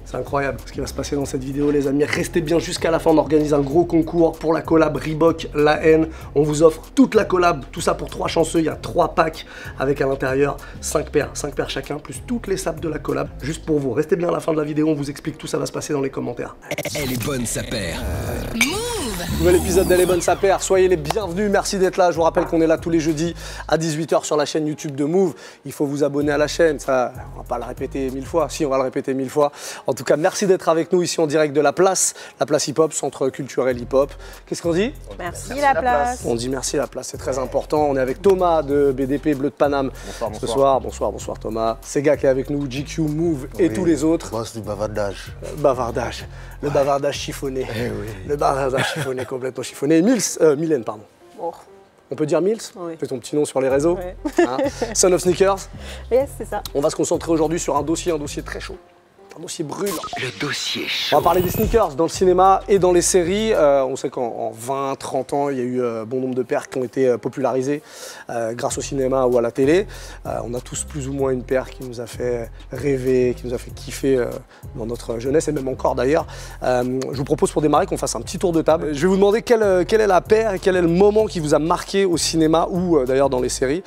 C'est incroyable ce qui va se passer dans cette vidéo, les amis. Restez bien jusqu'à la fin, on organise un gros concours pour la collab Reebok La Haine. On vous offre toute la collab, tout ça pour 3 chanceux. Il y a 3 packs avec à l'intérieur 5 paires chacun, plus toutes les sapes de la collab. Juste pour vous, restez bien à la fin de la vidéo, on vous explique tout ça va se passer dans les commentaires. Elle est bonne sa paire. Nouvel épisode d'Elle est bonne sa paire, soyez les bienvenus, merci d'être là. Je vous rappelle qu'on est là tous les jeudis à 18 h sur la chaîne YouTube de Move. Il faut vous abonner à la chaîne, ça on va pas le répéter 1000 fois, si on va le répéter 1000 fois. En tout cas, merci d'être avec nous ici en direct de la place hip-hop, centre culturel hip-hop. Qu'est-ce qu'on dit? Merci la place. On dit merci la place, c'est très important. On est avec Thomas de BDP Bleu de Paname ce soir. Bonsoir Thomas. Sega qui est avec nous, GQ, Move et tous les autres. Boss du bavardage. Bavardage, le bavardage chiffonné. Le bavardage chiffonné, complètement chiffonné. Mylène, pardon. Oh. On peut dire Mills? Oui. Fais ton petit nom sur les réseaux. Ouais. Hein. Son of Sneakers. Yes, c'est ça. On va se concentrer aujourd'hui sur un dossier très chaud. Un dossier brûlant. Le dossier chaud. On va parler des sneakers dans le cinéma et dans les séries. On sait qu'en 20-30 ans, il y a eu bon nombre de paires qui ont été popularisées grâce au cinéma ou à la télé. On a tous plus ou moins une paire qui nous a fait rêver, qui nous a fait kiffer dans notre jeunesse et même encore d'ailleurs. Je vous propose pour démarrer qu'on fasse un petit tour de table. Je vais vous demander quelle est la paire et quel est le moment qui vous a marqué au cinéma ou d'ailleurs dans les séries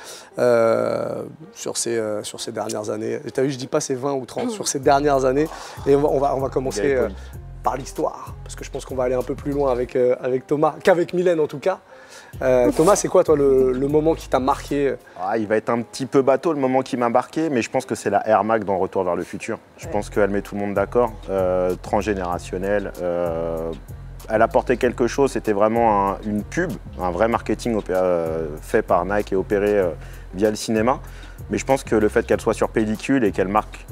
sur ces dernières années. Tu as vu, je dis pas c'est 20 ou 30, sur ces dernières années. Et on va commencer par l'histoire, parce que je pense qu'on va aller un peu plus loin avec Thomas, qu'avec Mylène en tout cas. Thomas, c'est quoi toi le moment qui t'a marqué? Il va être un petit peu bateau le moment qui m'a marqué, mais je pense que c'est la Air Max dans Retour vers le futur. Je pense qu'elle met tout le monde d'accord, transgénérationnelle. Elle apportait quelque chose, c'était vraiment une pub, un vrai marketing fait par Nike et opéré via le cinéma. Mais je pense que le fait qu'elle soit sur pellicule et qu'elle marque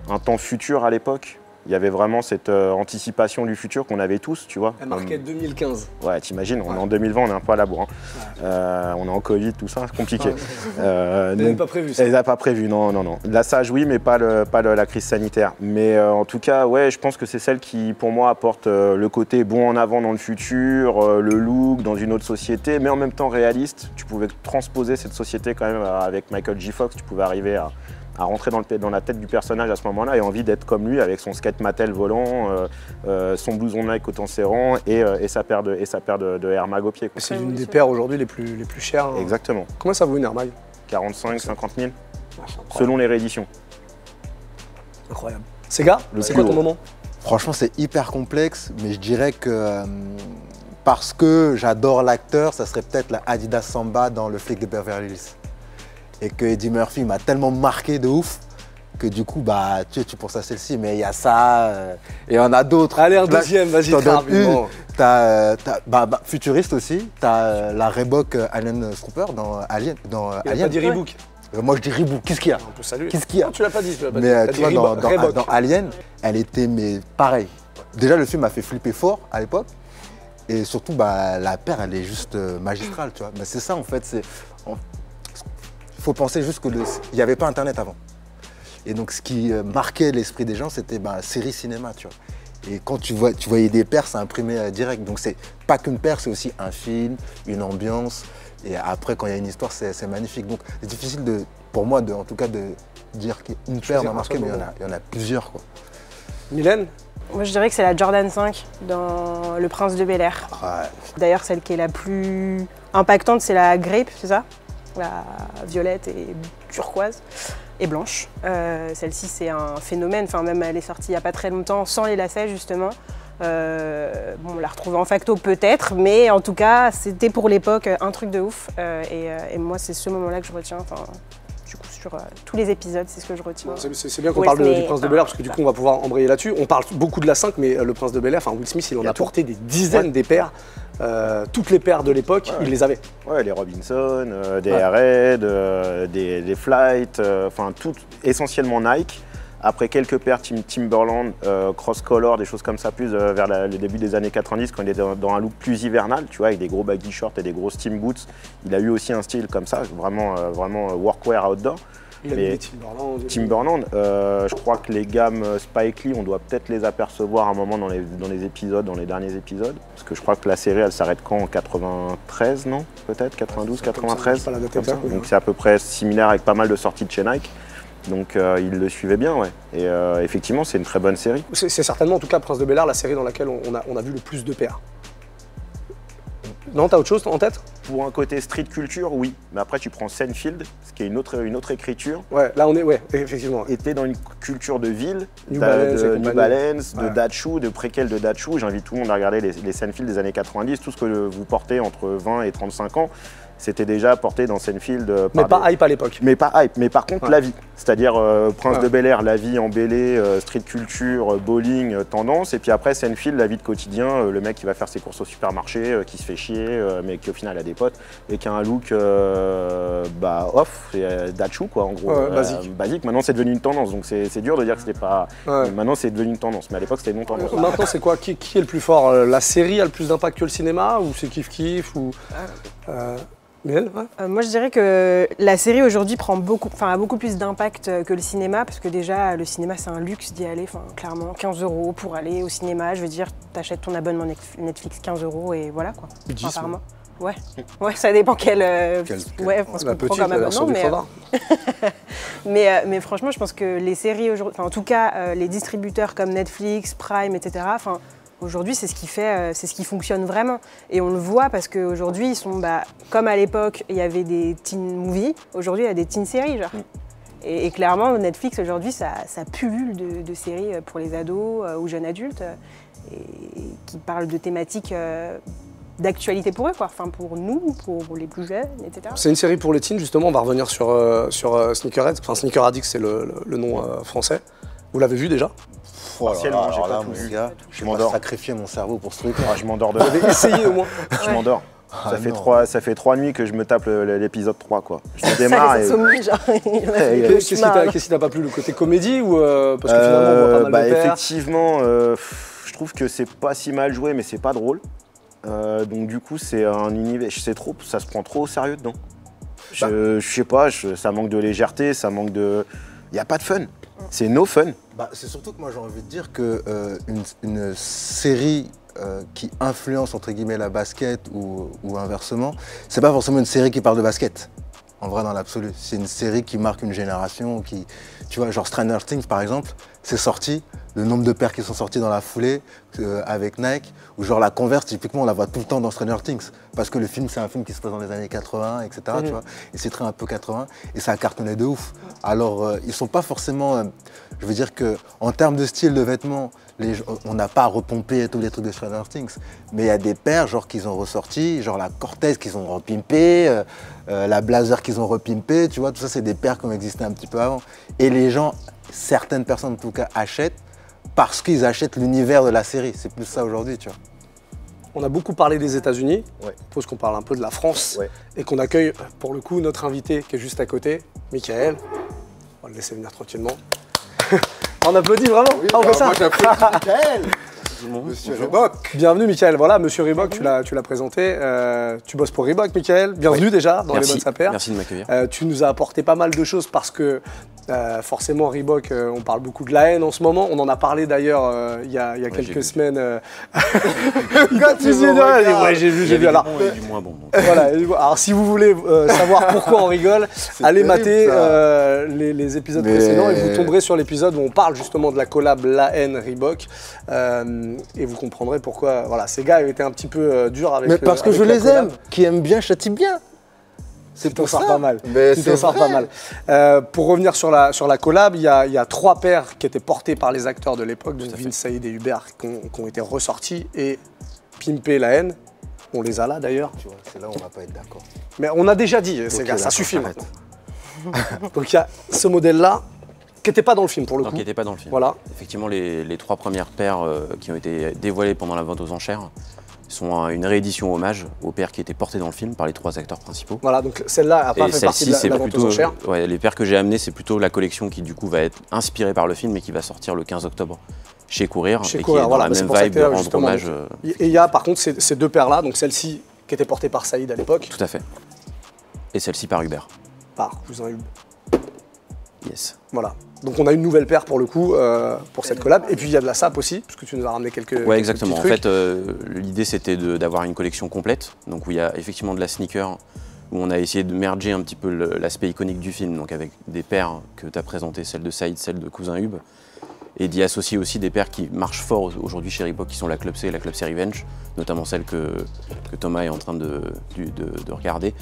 un temps futur à l'époque, il y avait vraiment cette anticipation du futur qu'on avait tous, tu vois. Elle marquait 2015. Ouais, t'imagines, on est en 2020, on est un peu à la bourre. On est en Covid, tout ça, c'est compliqué. Elle n'avait pas prévu ça. Elle n'a pas prévu, non. La sage, oui, mais pas la crise sanitaire. Mais en tout cas, ouais, je pense que c'est celle qui, pour moi, apporte le côté bon en avant dans le futur, le look dans une autre société, mais en même temps réaliste. Tu pouvais transposer cette société quand même avec Michael J. Fox, tu pouvais arriver à rentrer dans la tête du personnage à ce moment-là et envie d'être comme lui avec son skate Mattel volant, son blouson Nike au temps serrant et sa paire de Air Mag au pied. C'est l'une des paires aujourd'hui les plus chères. Hein. Exactement. Combien ça vaut une Air Mag? 45, 50 000, selon les rééditions. Incroyable. Sega, c'est quoi ton moment? Franchement, c'est hyper complexe, mais je dirais que parce que j'adore l'acteur, ça serait peut-être la Adidas Samba dans Le Flic de Beverly Hills. Et que Eddie Murphy m'a tellement marqué de ouf que du coup, bah, tu penses à celle-ci, mais il y a ça, et il y en a d'autres. Allez, un deuxième, vas-y, très rapidement. T'as Futuriste aussi, t'as la Reebok Alien Trooper dans Alien. Il a pas dit Reebok. Moi je dis Reebok, qu'est-ce qu'il y a? On peut saluer. Qu'est-ce qu'il y a? Non, tu l'as pas dit, Mais tu vois, dans Alien, elle était pareil. Déjà, le film m'a fait flipper fort à l'époque. Et surtout, bah, la paire, elle est juste magistrale, tu vois. Mais c'est ça, en fait, il faut penser juste qu'il n'y avait pas Internet avant. Et donc, ce qui marquait l'esprit des gens, c'était série cinéma, tu vois. Et quand tu voyais des paires, ça imprimait direct. Donc, c'est pas qu'une paire, c'est aussi un film, une ambiance. Et après, quand il y a une histoire, c'est magnifique. Donc, c'est difficile pour moi, en tout cas, de dire qu'une paire m'a marqué, mais il y en a plusieurs, quoi. Mylène? Moi, je dirais que c'est la Jordan 5 dans Le Prince de Bel-Air. Ouais. D'ailleurs, celle qui est la plus impactante, c'est la Grape, c'est ça? La violette et turquoise et blanche. Celle-ci, c'est un phénomène. Enfin, même elle est sortie il n'y a pas très longtemps sans les lacets, justement. Bon, on l'a retrouvée en facto peut-être, mais en tout cas, c'était pour l'époque un truc de ouf. Et moi, c'est ce moment-là que je retiens. Enfin, du coup, sur tous les épisodes, c'est ce que je retiens. C'est bien qu'on parle du Prince de Bel-Air, parce que du coup, on va pouvoir embrayer là-dessus. On parle beaucoup de la 5, mais le Prince de Bel-Air, enfin Will Smith, il en a porté des dizaines des paires. Toutes les paires de l'époque, il les avait. Ouais, les Robinson, des Airhead, des Flight, enfin tout essentiellement Nike. Après quelques paires Timberland, Cross Color, des choses comme ça, plus vers le début des années 90, quand il était dans un look plus hivernal, tu vois, avec des gros baggy shorts et des gros steam boots. Il a eu aussi un style comme ça, vraiment workwear outdoor. Il a mis des Timberland, je crois que les gammes Spike Lee, on doit peut-être les apercevoir à un moment dans les épisodes, dans les derniers épisodes. Parce que je crois que la série, elle s'arrête quand? En 93, non? Peut-être 92, 93 pas la date exacte, donc c'est à peu près similaire avec pas mal de sorties de chez Nike. Donc il le suivait bien, ouais. Et effectivement, c'est une très bonne série. C'est certainement, en tout cas, Prince de Bel-Air, la série dans laquelle on a vu le plus de pairs. Non, t'as autre chose en tête? Pour un côté street culture, oui. Mais après, tu prends Seinfeld, ce qui est une autre écriture. Ouais, là on est, ouais, effectivement. Et t'es dans une culture de ville, New New Balance, de Ouais. Dachu, de préquel de Dachu. J'invite tout le monde à regarder les Seinfeld des années 90. Tout ce que vous portez entre 20 et 35 ans, c'était déjà porté dans Seinfeld. Mais pas hype à l'époque. Mais pas hype, mais par contre Ouais. la vie. C'est-à-dire Prince Ouais. de Bel-Air, la vie embellée, street culture, bowling, tendance. Et puis après Seinfeld, la vie de quotidien, le mec qui va faire ses courses au supermarché, qui se fait chier, mais qui au final a des potes et qui a un look off, Dachu quoi en gros. Ouais, basique. Maintenant c'est devenu une tendance, donc c'est dur de dire que c'était pas... Ouais. Maintenant c'est devenu une tendance, mais à l'époque c'était non tendance. Maintenant, c'est quoi qui est le plus fort? La série a le plus d'impact que le cinéma? Ou c'est kiff-kiff ou... Mylène, ouais. Moi, je dirais que la série aujourd'hui a beaucoup plus d'impact que le cinéma, parce que déjà, le cinéma, c'est un luxe d'y aller, clairement, 15 € pour aller au cinéma. Je veux dire, t'achètes ton abonnement Netflix 15 € et voilà, quoi. 10, apparemment. Ouais, ça dépend quel ouais, parce La qu'on petite, programme la version abonnement, du crevard. mais franchement, je pense que les séries aujourd'hui, en tout cas, les distributeurs comme Netflix, Prime, etc., aujourd'hui, c'est ce qui fonctionne vraiment. Et on le voit parce qu'aujourd'hui, ils sont, comme à l'époque, il y avait des teen movies, aujourd'hui, il y a des teen séries, genre. Et clairement, Netflix, aujourd'hui, ça pullule de séries pour les ados ou jeunes adultes, et qui parlent de thématiques d'actualité pour eux, quoi. Enfin, pour nous, pour les plus jeunes, etc. C'est une série pour les teens, justement. On va revenir sur Sneakerhead. Enfin, Sneaker Addict, c'est le nom français. Vous l'avez vu déjà? Partiellement, j'ai pas là, tout mon vu. gars, Je je m'endors. vais sacrifier mon cerveau pour ce truc. Ah, je m'endors de Vous avez essayé au moins? Je m'endors. Ah, Ça fait 3 nuits que je me tape l'épisode 3 quoi. Je démarre et... Sommeil, genre, il en a fait des Qu'est-ce cauchemars. qui t'a pas plu? Le côté comédie ou parce que finalement on voit pas mal de pairs? effectivement, je trouve que c'est pas si mal joué, mais c'est pas drôle. Donc du coup, c'est un univers, ça se prend trop au sérieux dedans. Je sais pas, ça manque de légèreté, ça manque de... Il y a pas de fun. C'est no fun. C'est surtout que moi j'ai envie de dire que une série qui influence entre guillemets la basket ou inversement, c'est pas forcément une série qui parle de basket. En vrai, dans l'absolu, c'est une série qui marque une génération, tu vois, genre Stranger Things par exemple, c'est sorti, le nombre de paires qui sont sortis dans la foulée avec Nike, ou genre la Converse, typiquement on la voit tout le temps dans Stranger Things, parce que le film c'est un film qui se passe dans les années 80, etc. Tu vois, et c'est très un peu 80, et ça a cartonné de ouf. Alors ils sont pas forcément, je veux dire que en termes de style de vêtements, on n'a pas repompé tous les trucs de Stranger Things, mais il y a des paires genre qu'ils ont ressorti, genre la Cortez qu'ils ont repimpé, la Blazer qu'ils ont repimpé, tu vois, tout ça c'est des paires qui ont existé un petit peu avant. Et les gens, certaines personnes en tout cas, achètent parce qu'ils achètent l'univers de la série. C'est plus ça aujourd'hui, tu vois. On a beaucoup parlé des États-Unis. Ouais. Je propose qu'on parle un peu de la France Ouais. et qu'on accueille pour le coup notre invité qui est juste à côté, Michael. On va le laisser venir tranquillement. On applaudit vraiment. On fait ça. Moi j'applaudis Michael. Monsieur Reebok. Bienvenue Michael. Voilà, Monsieur Reebok, tu l'as présenté. Tu bosses pour Reebok, Michael. Bienvenue déjà dans les bonnes sapeurs. Merci de m'accueillir. Tu nous as apporté pas mal de choses parce que forcément Reebok, on parle beaucoup de la haine en ce moment. On en a parlé d'ailleurs il y a j'ai quelques vu. semaines. Quand tu disais, ouais, j'ai vu. Alors, Il y a du moins bon. Donc. voilà. Alors si vous voulez savoir pourquoi on rigole, allez terrible, mater ça. les épisodes Mais- précédents et vous tomberez sur l'épisode où on parle justement de la collab La Haine Reebok et vous comprendrez pourquoi. Voilà, ces gars étaient un petit peu durs avec. Mais parce que avec je la les collab. aime, qui aiment bien châtient bien. C'est pour pour ça. pas mal. Mais Tu c'est t'en sors pas vrai. mal. Pour revenir sur la collab, il y a 3 paires qui étaient portées par les acteurs de l'époque, donc Vince Saïd et Hubert, qui ont été ressortis et pimpé La Haine. On les a là d'ailleurs. Tu vois, c'est là où on va pas être d'accord. Mais on a déjà dit, ces Ok, gars, ça d'accord, suffit arrête. maintenant. Donc il y a ce modèle-là, qui n'était pas dans le film pour le Donc, coup. qui n'était pas dans le film. Voilà. Effectivement, les 3 premières paires qui ont été dévoilées pendant la vente aux enchères sont une réédition hommage aux paires qui étaient portées dans le film par les 3 acteurs principaux. Voilà, donc celle-là n'a pas Et fait partie celle-ci, de c'est la vente aux plutôt. enchères. Ouais, les paires que j'ai amenées, c'est plutôt la collection qui, du coup, va être inspirée par le film et qui va sortir le 15 octobre chez Courir. Chez et Courir, qui est dans voilà, la bah, c'est même pour ça vibe que t'es là, de rendre justement, hommage. donc. Et il y a par contre ces 2 paires-là, donc celle-ci qui était portée par Saïd à l'époque, Tout à fait. Et celle-ci par Hubert. par cousin Hub. Yes. Voilà. Donc on a une nouvelle paire pour le coup, pour cette collab. Et puis il y a de la SAP aussi, parce que tu nous as ramené quelques Ouais, quelques exactement. En petits trucs. fait, l'idée c'était d'avoir une collection complète, donc où il y a effectivement de la sneaker, où on a essayé de merger un petit peu l'aspect iconique du film, donc avec des paires que tu as présentées, celle de Saïd, celle de Cousin Hub, et d'y associer aussi des paires qui marchent fort aujourd'hui chez Reebok, qui sont la Club C et la Club C Revenge, notamment celle que Thomas est en train de regarder.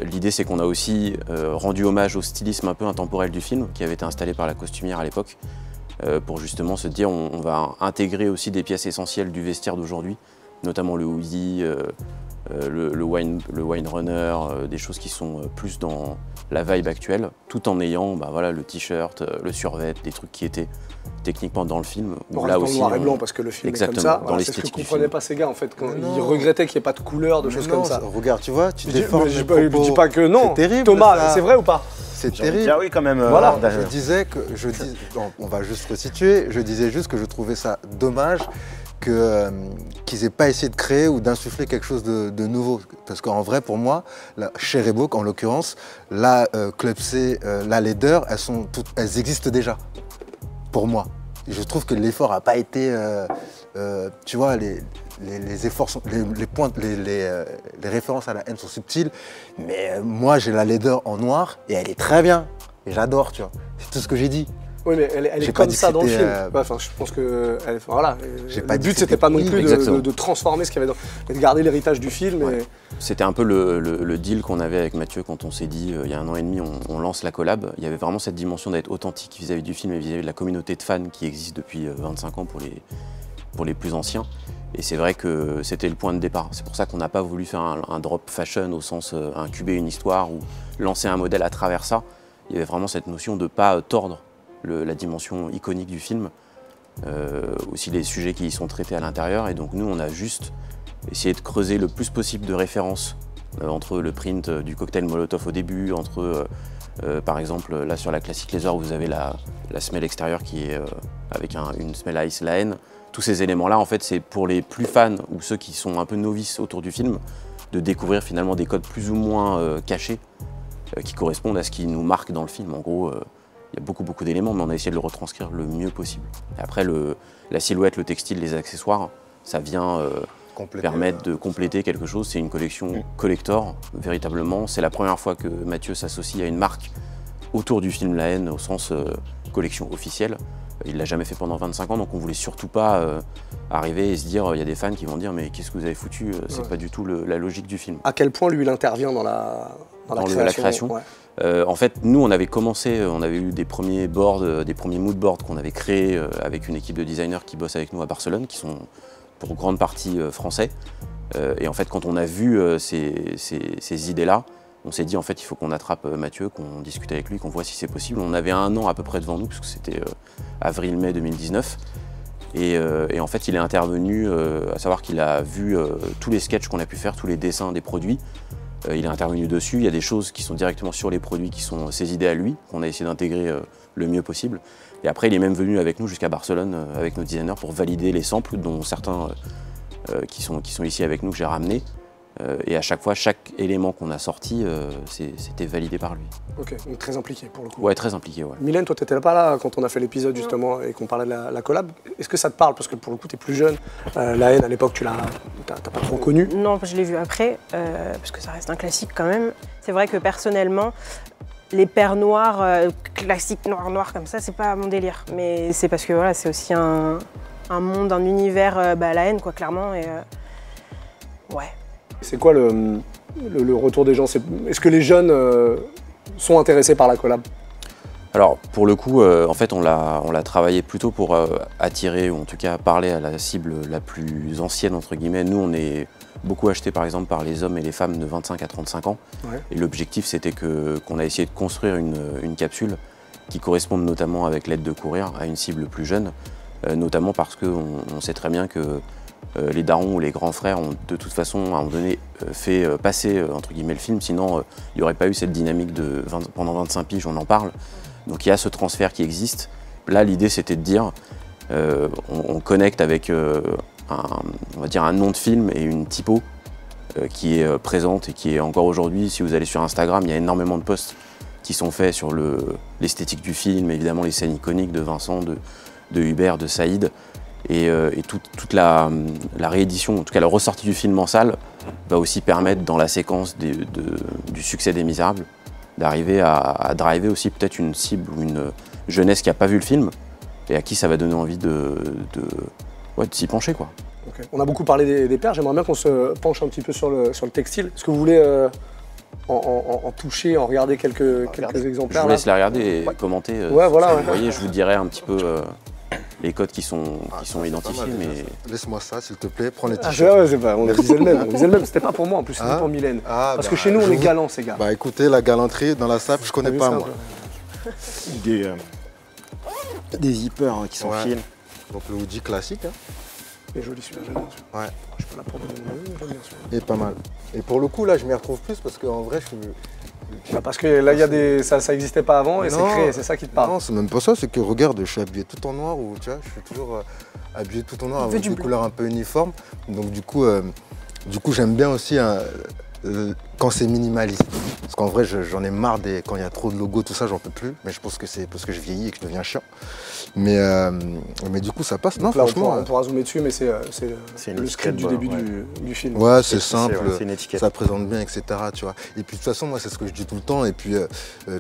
L'idée, c'est qu'on a aussi rendu hommage au stylisme un peu intemporel du film, qui avait été installé par la costumière à l'époque, pour justement se dire on va intégrer aussi des pièces essentielles du vestiaire d'aujourd'hui, notamment le hoodie, le wine runner, des choses qui sont plus dans la vibe actuelle, tout en ayant voilà, le t-shirt, le survêt, des trucs qui étaient techniquement dans le film. On reste dans le noir et blanc parce que le film est comme ça. Voilà, c'est ce que ne comprenaient pas ces gars en fait, quand ils regrettaient qu'il n'y ait pas de couleur, de choses comme ça. Regarde, tu vois, tu déformes je dis pas que non. C'est terrible. Thomas, c'est vrai ou pas? C'est terrible. Ah oui, quand même. Voilà. Je disais que on va juste resituer. Je disais juste que je trouvais ça dommage qu'ils n'aient pas essayé de créer ou d'insuffler quelque chose de nouveau. Parce qu'en vrai, pour moi, chez Reebok, en l'occurrence, la Club C, la Leader, elles existent déjà. Pour moi. Et je trouve que l'effort n'a pas été... tu vois, les efforts, les références à la haine sont subtiles. Mais moi, j'ai la Leader en noir et elle est très bien. Et j'adore, tu vois. C'est tout ce que j'ai dit. Oui, mais elle est comme ça dans le film. Enfin, je pense que voilà. Le but, c'était pas non plus de transformer ce qu'il y avait dans, mais de garder l'héritage du film. Ouais. C'était un peu le deal qu'on avait avec Mathieu quand on s'est dit, il y a 1 an et demi, on lance la collab. Il y avait vraiment cette dimension d'être authentique vis-à-vis du film et vis-à-vis de la communauté de fans qui existe depuis 25 ans pour les plus anciens. Et c'est vrai que c'était le point de départ. C'est pour ça qu'on n'a pas voulu faire un drop fashion au sens incuber une histoire ou lancer un modèle à travers ça. Il y avait vraiment cette notion de ne pas tordre la dimension iconique du film, aussi les sujets qui y sont traités à l'intérieur. Et donc nous, on a juste essayé de creuser le plus possible de références entre le print du cocktail Molotov au début, entre, par exemple, là sur la classique Laser, vous avez la semelle extérieure qui est avec une semelle Ice, la haine. Tous ces éléments-là, en fait, c'est pour les plus fans ou ceux qui sont un peu novices autour du film, de découvrir finalement des codes plus ou moins cachés qui correspondent à ce qui nous marque dans le film. En gros, il y a beaucoup d'éléments, mais on a essayé de le retranscrire le mieux possible. Et après, la silhouette, le textile, les accessoires, ça vient permettre de compléter quelque chose. C'est une collection collector, véritablement. C'est la première fois que Mathieu s'associe à une marque autour du film La Haine, au sens collection officielle. Il ne l'a jamais fait pendant 25 ans, donc on ne voulait surtout pas arriver et se dire, il y a des fans qui vont dire, mais qu'est-ce que vous avez foutu? C'est pas du tout la logique du film. À quel point, lui, il intervient dans la création, ouais. En fait, nous, on avait commencé, on avait eu des premiers boards, des premiers mood boards qu'on avait créés avec une équipe de designers qui bossent avec nous à Barcelone, qui sont pour grande partie français. Et en fait, quand on a vu ces idées-là, on s'est dit, en fait, il faut qu'on attrape Mathieu, qu'on discute avec lui, qu'on voit si c'est possible. On avait 1 an à peu près devant nous, puisque c'était avril-mai 2019. Et en fait, il est intervenu, à savoir qu'il a vu tous les sketchs qu'on a pu faire, tous les dessins des produits. Il est intervenu dessus. Il y a des choses qui sont directement sur les produits, qui sont ses idées à lui, qu'on a essayé d'intégrer le mieux possible. Et après, il est même venu avec nous jusqu'à Barcelone, avec nos designers, pour valider les samples, dont certains qui sont ici avec nous, que j'ai ramenés. Et à chaque fois, chaque élément qu'on a sorti, c'était validé par lui. Ok, donc très impliqué pour le coup. Ouais, très impliqué, ouais. Mylène, toi, tu n'étais pas là quand on a fait l'épisode justement et qu'on parlait de la collab. Est-ce que ça te parle? Parce que pour le coup, tu es plus jeune. La Haine, à l'époque, tu t'as pas trop connu. Non, je l'ai vu après, parce que ça reste un classique quand même. C'est vrai que personnellement, les paires noires, classiques noir comme ça, c'est pas mon délire. Mais c'est parce que voilà, c'est aussi un monde, un univers, La Haine, quoi, clairement. Et ouais. C'est quoi le retour des gens? Est-ce que les jeunes sont intéressés par la collab? Alors, pour le coup, en fait, on l'a travaillé plutôt pour attirer, ou en tout cas parler à la cible la plus ancienne, entre guillemets. Nous, on est beaucoup acheté, par exemple, par les hommes et les femmes de 25 à 35 ans. Ouais. Et l'objectif, c'était qu'on a essayé de construire une capsule qui corresponde notamment, avec l'aide de Courir, à une cible plus jeune, notamment parce qu'on sait très bien que les darons ou les grands frères ont de toute façon à un moment donné fait passer entre guillemets le film, sinon il n'y aurait pas eu cette dynamique pendant 25 piges, on en parle. Donc il y a ce transfert qui existe. Là, l'idée, c'était de dire on connecte avec on va dire un nom de film et une typo qui est présente et qui est encore aujourd'hui, si vous allez sur Instagram, il y a énormément de posts qui sont faits sur l'esthétique du film, évidemment les scènes iconiques de Vincent, de Hubert, de Saïd. Et toute la réédition, en tout cas la ressortie du film en salle, va aussi permettre dans la séquence du succès des Misérables d'arriver à driver aussi peut-être une cible ou une jeunesse qui n'a pas vu le film et à qui ça va donner envie de s'y pencher, quoi. Okay. On a beaucoup parlé des pères, j'aimerais bien qu'on se penche un petit peu sur le textile. Est-ce que vous voulez en toucher, en regarder quelques exemplaires? Je vous laisse les regarder et commenter. Ouais, voilà. Vous voyez, je vous dirai un petit peu les codes qui sont identifiés. Mais... Laisse-moi ça, s'il te plaît, prends les t-shirts. Ouais, c'est pas, on disait le même, c'était pas pour moi en plus, c'était pour Mylène. Parce que chez nous, on est galants, ces gars. Bah écoutez, la galanterie dans la SAP, je connais pas, moi. Des zippers qui sont fines. Donc le hoodie classique. Hein. Et joli celui-là, j'aime bien celui-là. Ouais. Je peux la prendre de mon j'aime bien celui-là. Et pas mal. Et pour le coup, là, je m'y retrouve plus parce qu'en vrai, je suis... Bah parce que là, il y a ça n'existait pas avant et c'est créé, c'est ça qui te parle. Non, c'est même pas ça, c'est que regarde, je suis habillé tout en noir ou tu vois, je suis toujours habillé tout en noir avec des couleurs un peu uniformes. Donc du coup j'aime bien aussi quand c'est minimaliste. Parce qu'en vrai, j'en ai marre quand il y a trop de logos, tout ça, j'en peux plus. Mais je pense que c'est parce que je vieillis et que je deviens chiant. Mais du coup, ça passe. Non, là, franchement. on pourra zoomer dessus, mais c'est le script du début du film. Ouais, c'est simple, c'est une étiquette. Ça présente bien, etc. Tu vois. Et puis de toute façon, moi, c'est ce que je dis tout le temps. Et puis,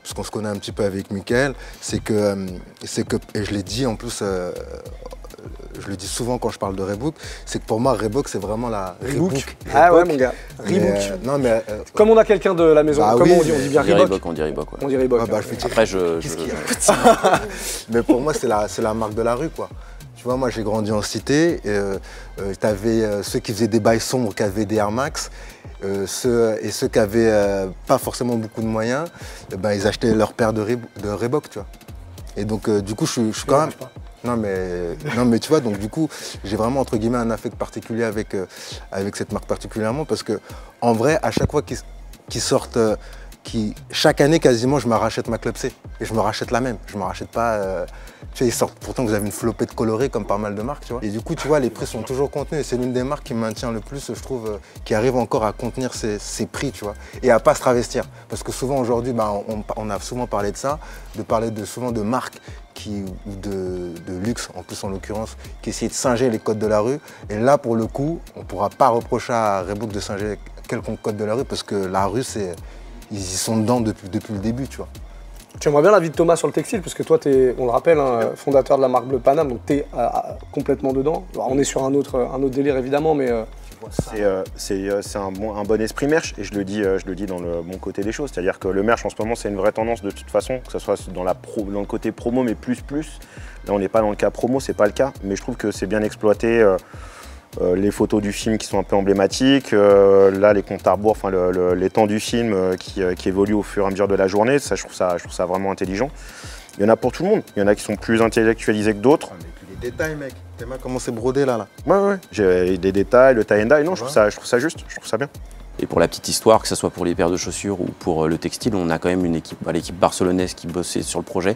puisqu'on se connaît un petit peu avec Mickaël, c'est que, et je l'ai dit en plus. Je le dis souvent quand je parle de Reebok, c'est que pour moi, Reebok, c'est vraiment la Reebok. Ah ouais, mon gars. Reebok. Comme on a quelqu'un de la maison, comment on dit bien Reebok? On dit Reebok, ouais. On dit Reebok. Après, Mais pour moi, c'est la marque de la rue, quoi. Tu vois, moi, j'ai grandi en cité. T'avais ceux qui faisaient des bails sombres, qui avaient des Air Max. Ceux qui avaient pas forcément beaucoup de moyens, ils achetaient leur paire de Reebok, tu vois. Et donc, du coup, je suis quand même... Non mais tu vois, donc du coup, j'ai vraiment entre guillemets un affect particulier avec cette marque particulièrement parce que en vrai, à chaque fois qu'ils sortent, chaque année quasiment, je me rachète ma Club C et je me rachète la même. Je me rachète pas. Tu sais, ils sortent. Pourtant, vous avez une flopée de colorés comme pas mal de marques, tu vois. Et du coup, tu vois, les prix sont toujours contenus et c'est l'une des marques qui me maintient le plus, je trouve, qui arrive encore à contenir ses prix, tu vois, et à pas se travestir. Parce que souvent aujourd'hui, on a souvent parlé de ça, souvent de marques ou de luxe, en plus en l'occurrence, qui essayent de singer les codes de la rue. Et là, pour le coup, on ne pourra pas reprocher à Reebok de singer quelconque code de la rue parce que la rue, ils y sont dedans depuis le début, tu vois. Tu aimerais bien l'avis de Thomas sur le textile, parce que toi, on le rappelle, fondateur de la marque Bleu Paname, donc tu es complètement dedans. Alors, on est sur un autre délire, évidemment, mais... C'est un bon esprit merch, et je le dis dans le bon côté des choses. C'est-à-dire que le merch, en ce moment, c'est une vraie tendance de toute façon, que ce soit dans le côté promo, mais plus. Là, on n'est pas dans le cas promo, c'est pas le cas, mais je trouve que c'est bien exploité. Les photos du film qui sont un peu emblématiques, là les comptes à rebours, enfin les temps du film qui évoluent au fur et à mesure de la journée, ça, je trouve ça vraiment intelligent. Il y en a pour tout le monde, il y en a qui sont plus intellectualisés que d'autres. Ah, mais puis les détails, mec, t'as vu comment c'est brodé là. Ouais, j'ai des détails, le tie and dye, non, je trouve ça juste, je trouve ça bien. Et pour la petite histoire, que ce soit pour les paires de chaussures ou pour le textile, on a quand même une équipe, l'équipe barcelonaise qui bossait sur le projet,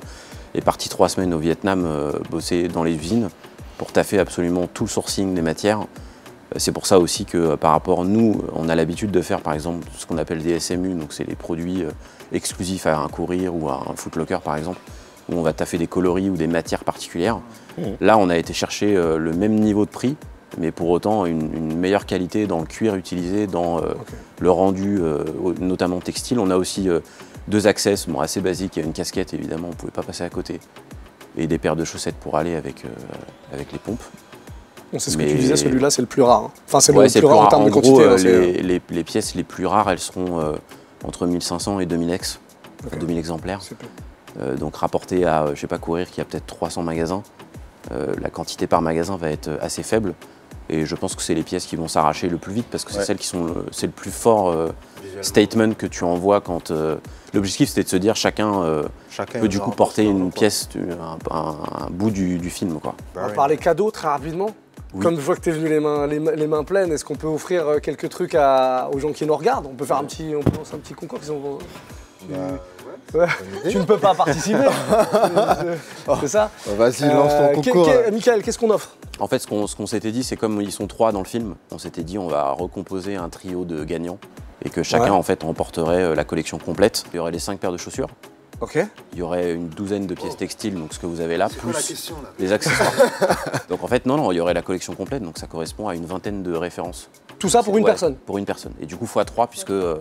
est partie 3 semaines au Vietnam bosser dans les usines pour taffer absolument tout le sourcing des matières. C'est pour ça aussi que par rapport à nous, on a l'habitude de faire par exemple ce qu'on appelle des SMU, donc c'est les produits exclusifs à un Courir ou à un Foot Locker par exemple, où on va taffer des coloris ou des matières particulières. Là, on a été chercher le même niveau de prix, mais pour autant une meilleure qualité dans le cuir utilisé, dans le rendu, notamment textile. On a aussi 2 access assez basiques, il y a une casquette évidemment, on ne pouvait pas passer à côté, et des paires de chaussettes pour aller avec les pompes. C'est ce que tu disais, celui-là c'est le plus rare. Hein. Enfin c'est le plus rare en termes de quantité. Gros, les pièces les plus rares, elles seront entre 1500 et 2000 ex, 2000 exemplaires. Donc rapporté à, je sais pas, Courir qui a peut-être 300 magasins, la quantité par magasin va être assez faible. Et je pense que c'est les pièces qui vont s'arracher le plus vite parce que c'est celles qui sont c'est le plus fort statement que tu envoies quand... L'objectif c'était de se dire chacun peut du coup porter une pièce, un bout du film, quoi. On va parler cadeaux très rapidement. Oui. Comme je vois que tu es venu les mains pleines, est-ce qu'on peut offrir quelques trucs aux gens qui nous regardent? On peut faire un petit concours. Ouais. Tu ne peux pas participer. C'est ça? Vas-y, lance ton concours. Mickaël, qu'est-ce qu'on offre? En fait, ce qu'on s'était dit, c'est comme ils sont 3 dans le film, on s'était dit on va recomposer un trio de gagnants et que chacun en fait remporterait la collection complète. Il y aurait les 5 paires de chaussures, Ok. Il y aurait une douzaine de pièces textiles, donc ce que vous avez là, plus la question, là les accessoires. Donc en fait, non, il y aurait la collection complète, donc ça correspond à une vingtaine de références. Tout ça pour une personne? Pour une personne. Et du coup, x3, puisque on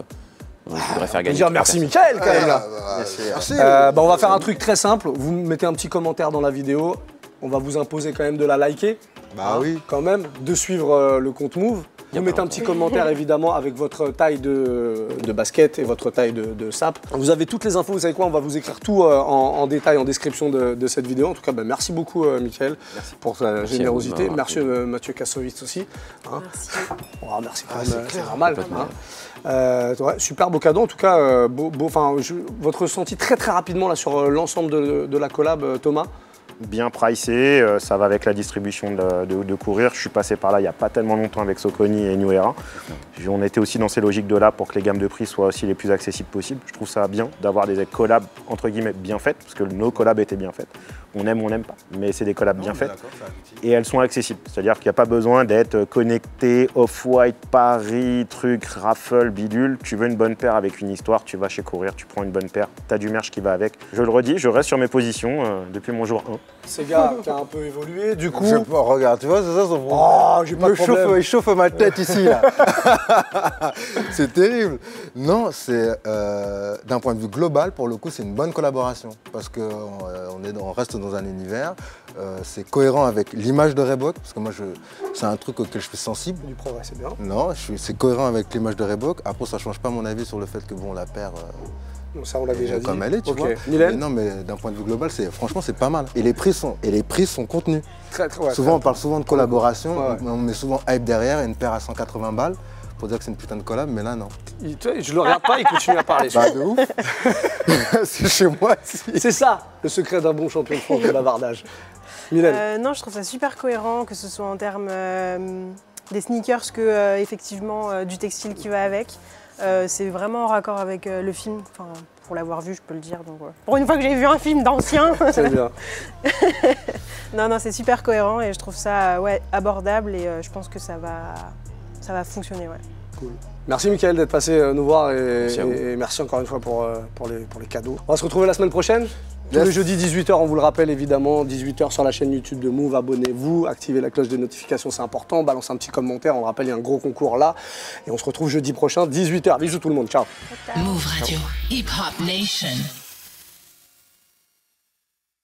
voudrait faire Je veux gagner. dire merci Mickaël quand même là. Merci. On va faire un truc très simple. Vous mettez un petit commentaire dans la vidéo. On va vous imposer quand même de la liker. Bah oui. Quand même, de suivre le compte Move. Vous mettez un petit commentaire évidemment avec votre taille de basket et votre taille de sap. Vous avez toutes les infos, vous savez quoi, on va vous écrire tout en détail en description de cette vidéo. En tout cas, merci beaucoup Mickaël pour ta générosité. Merci Mathieu Kassovitz aussi. Hein. Merci. Merci quand même, c'est normal. Ouais, super beau cadeau, en tout cas, votre ressenti très rapidement là, sur l'ensemble de la collab, Thomas. Bien pricé, ça va avec la distribution de courir. Je suis passé par là il n'y a pas tellement longtemps avec Soconi et New Era. On était aussi dans ces logiques de là pour que les gammes de prix soient aussi les plus accessibles possibles. Je trouve ça bien d'avoir des collabs entre guillemets bien faites, parce que nos collabs étaient bien faites. On aime, on n'aime pas, mais c'est des collabs bien faites. Et elles sont accessibles, c'est-à-dire qu'il n'y a pas besoin d'être connecté, Off-White, Paris, truc, raffle, bidule. Tu veux une bonne paire avec une histoire, tu vas chez Courir, tu prends une bonne paire, tu as du merch qui va avec. Je le redis, je reste sur mes positions depuis mon jour 1. Sega qui a un peu évolué, du coup. Regarde, tu vois, c'est ça son problème. Oh, j'ai pas de problème. Il chauffe ma tête ici, là. C'est terrible. Non, c'est d'un point de vue global, pour le coup, c'est une bonne collaboration. Parce qu'on reste dans un univers. C'est cohérent avec l'image de Reebok, parce que moi, c'est un truc auquel je suis sensible. Du progrès, c'est bien. Non, c'est cohérent avec l'image de Reebok. Après, ça ne change pas mon avis sur le fait que bon, la paire. Ça, on l'a déjà dit. Comme elle est, tu vois. Mylène ? Non, mais d'un point de vue global, franchement, c'est pas mal. Et les prix sont contenus. Ouais, souvent, on parle souvent de collaboration, ouais. on met souvent hype derrière, une paire à 180 balles pour dire que c'est une putain de collab, mais là, non. Je le regarde pas, il continue à parler. Bah, de ouf. C'est chez moi, si. C'est ça, le secret d'un bon champion de France de bavardage. Mylène ? Non, je trouve ça super cohérent, que ce soit en termes des sneakers que effectivement du textile qui va avec. C'est vraiment en raccord avec le film. Enfin, pour l'avoir vu, je peux le dire. Donc, ouais. Pour une fois que j'ai vu un film d'ancien. C'est bien. Non, c'est super cohérent et je trouve ça abordable et je pense que ça va fonctionner. Ouais. Cool. Merci Mickaël d'être passé nous voir merci et merci encore une fois pour les cadeaux. On va se retrouver la semaine prochaine. Tous les jeudis 18h, on vous le rappelle évidemment, 18h sur la chaîne YouTube de Move, abonnez-vous, activez la cloche de notification, c'est important, balancez un petit commentaire, on le rappelle, il y a un gros concours là. Et on se retrouve jeudi prochain, 18h. Bisous tout le monde, ciao. Move Radio, Hip Hop Nation.